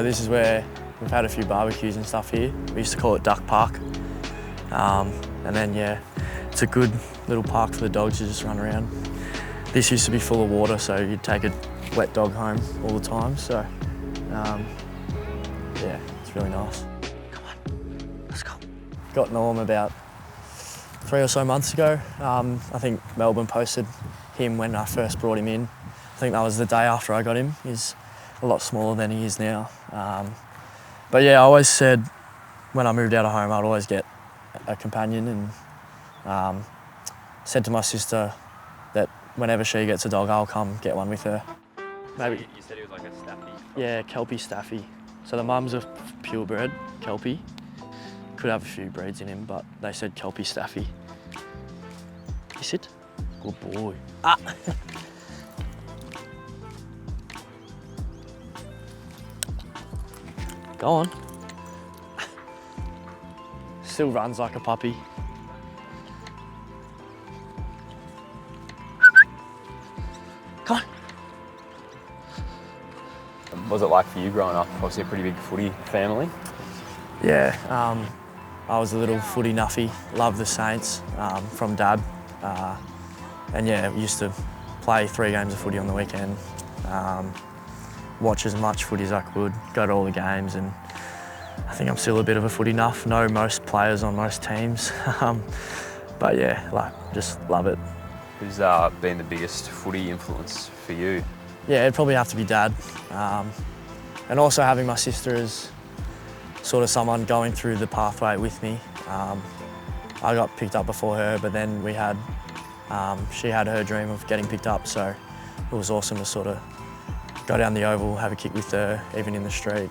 this is where we've had a few barbecues and stuff here. We used to call it Duck Park. And then, yeah, it's a good little park for the dogs to just run around. This used to be full of water, so you'd take a wet dog home all the time. So, yeah, it's really nice. Come on, let's go. Got Norm about 3 or so months ago. I think Melbourne posted him when I first brought him in. I think that was the day after I got him. He's a lot smaller than he is now. But yeah, I always said when I moved out of home, I'd always get a companion, and said to my sister that whenever she gets a dog, I'll come get one with her. Maybe. You said he was like a Staffy? Yeah, Kelpie Staffy. So the mum's a purebred Kelpie. Could have a few breeds in him, but they said Kelpie Staffy. You sit? Good boy. Ah! Go on. Still runs like a puppy. Come on. What was it like for you growing up? Obviously a pretty big footy family. Yeah, I was a little footy nuffy. Loved the Saints from Dad. And yeah, used to play 3 games of footy on the weekend. Watch as much footy as I could, go to all the games, and I think I'm still a bit of a footy nuff. Know most players on most teams. But yeah, like, just love it. Who's been the biggest footy influence for you? Yeah, it'd probably have to be Dad. And also having my sister as sort of someone going through the pathway with me. I got picked up before her, but then she had her dream of getting picked up, so it was awesome to sort of go down the oval, have a kick with her, even in the street.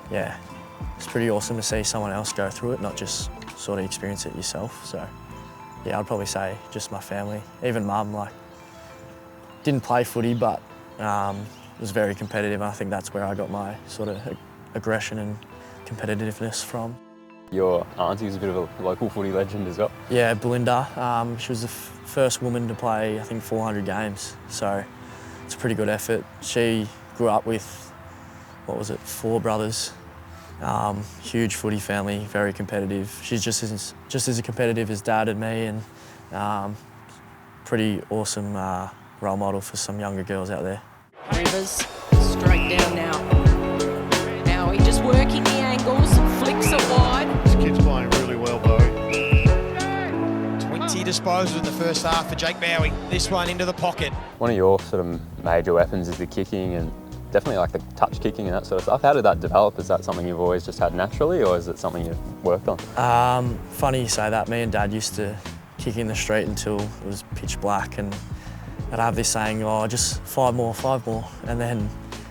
Yeah, it's pretty awesome to see someone else go through it, not just sort of experience it yourself. So yeah, I'd probably say just my family. Even Mum, like, didn't play footy, but was very competitive. I think that's where I got my sort of aggression and competitiveness from. Your auntie was a bit of a local footy legend as well. Yeah, Belinda. She was the first woman to play, I think, 400 games. So it's a pretty good effort. She grew up with, 4 brothers. Huge footy family, very competitive. She's just as competitive as Dad and me, and pretty awesome role model for some younger girls out there. Rivers, straight down now. Now he just working the angles, flicks it wide. This kid's playing really well, Bowie. 20 disposals in the first half for Jake Bowey. This one into the pocket. One of your sort of major weapons is the kicking, and definitely like the touch kicking and that sort of stuff. How did that develop? Is that something you've always just had naturally, or is it something you've worked on? Funny you say that. Me and Dad used to kick in the street until it was pitch black, and I'd have this saying, oh, just 5 more, and then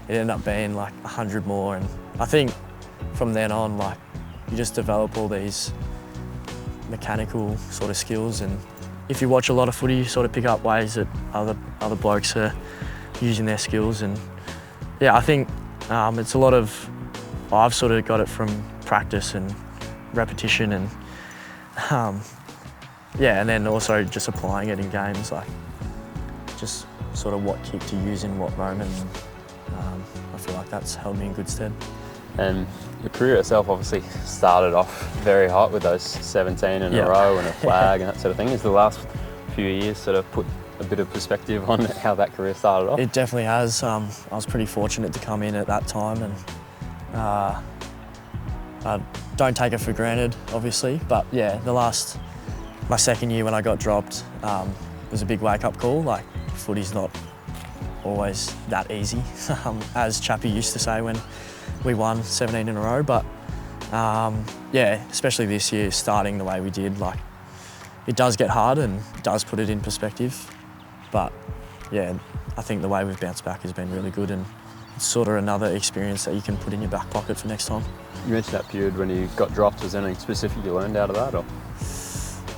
it ended up being like 100 more. And I think from then on, like, you just develop all these mechanical sort of skills, and if you watch a lot of footy, you sort of pick up ways that other blokes are using their skills. And yeah, I think it's a lot of, I've sort of got it from practice and repetition, and yeah, and then also just applying it in games, like just sort of what kick to use in what moment. I feel like that's held me in good stead. And your career itself obviously started off very hot with those 17 in a row and a flag and that sort of thing. Has the last few years sort of put a bit of perspective on how that career started off? It definitely has. I was pretty fortunate to come in at that time, and I don't take it for granted, obviously. But yeah, my second year when I got dropped was a big wake-up call. Like, footy's not always that easy, as Chappie used to say when we won 17 in a row. But yeah, especially this year, starting the way we did, like, it does get hard and does put it in perspective. But yeah, I think the way we've bounced back has been really good, and it's sort of another experience that you can put in your back pocket for next time. You mentioned that period when you got dropped. Was there anything specific you learned out of that? Or?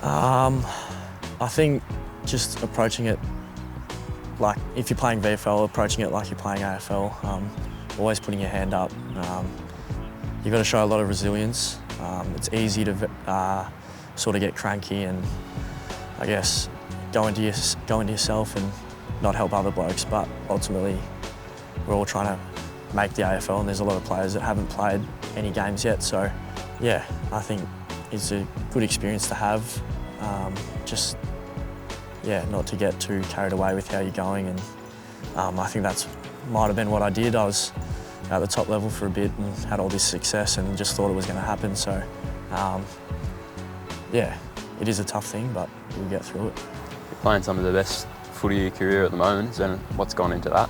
I think just approaching it, like, if you're playing VFL, approaching it like you're playing AFL, always putting your hand up. You've got to show a lot of resilience. It's easy to sort of get cranky and, I guess, go into yourself and not help other blokes, but ultimately we're all trying to make the AFL, and there's a lot of players that haven't played any games yet. So, yeah, I think it's a good experience to have. Just, yeah, not to get too carried away with how you're going, and I think that's might have been what I did. I was at the top level for a bit and had all this success and just thought it was going to happen. So, yeah, it is a tough thing, but we'll get through it. You're playing some of the best footy of your career at the moment, and what's gone into that?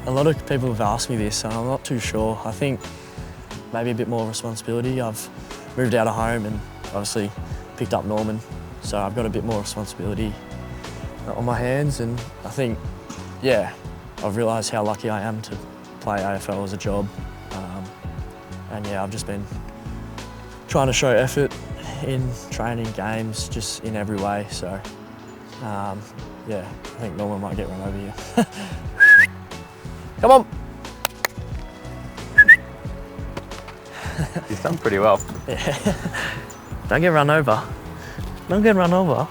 A lot of people have asked me this, and I'm not too sure. I think maybe a bit more responsibility. I've moved out of home and obviously picked up Norman, so I've got a bit more responsibility on my hands, and I think, yeah, I've realised how lucky I am to play AFL as a job. And yeah, I've just been trying to show effort in training, games, just in every way. So, yeah, I think Norman might get run over here. Come on! You've done pretty well. Yeah. Don't get run over. Don't get run over.